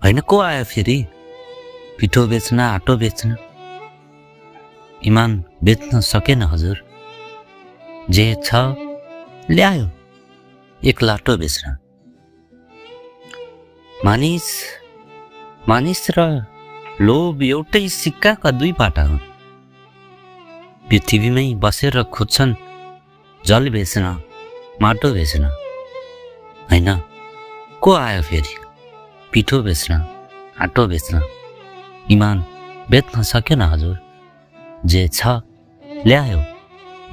होइन को आयो फेरि? पिठो बेच्न, आटो बेच्न? इमान बेच्न सकेन हजुर। जे छ ल्यायो एक लाटो बेच्न। मानिस र लोभ एउटै सिक्काका दुई पाटा हुन्। पृथ्वीमै बसेर खोज्छन् जल बेच्न, माटो बेच्न। होइन को आयो फेरि? पिठो बेच्न, आटो बेच्न? इमान बेच्न सकेन हजुर। जे छ ल्यायो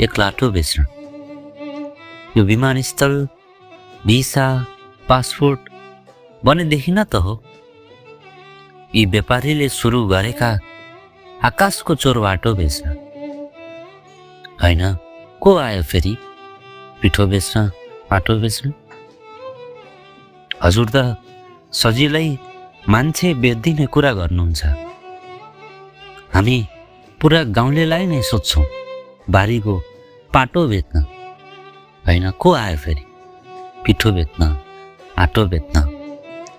एक लाटो बेच्न। यो विमानस्थल, भिसा, पासपोर्ट बनेदेखि न त हो यी व्यापारीले सुरु गरेका आकाशको चोरबाटो बेच्न। होइन को आयो फेरि? पिठो बेच्न, आटो बेच्न? हजुर त सजिलै मान्छे बेच्दिने कुरा गर्नुहुन्छ। हामी पुरा गाउँलेलाई नै सोध्छौँ बारीको पाटो बेच्न। होइन को आयो फेरि? पिठो बेच्न, आटो बेच्न?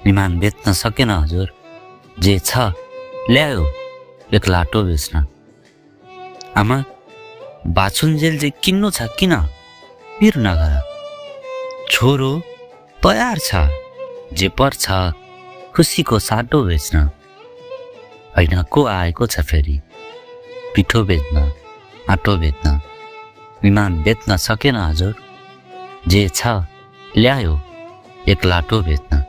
इमान बेच्न सकेन हजुर। जे छ ल्यायो एक लाटो बेच्न। आमा बाछुन्जेल जे किन्नु छ किन? पिर नगर। छोरो तयार छ, जे पर्छ खुसीको साटो बेच्न। होइन को आएको छ फेरि? पिठो बेच्न, आटो बेच्न? इमान बेच्न सकेन हजुर। जे छ ल्यायो एक लाटो बेच्न।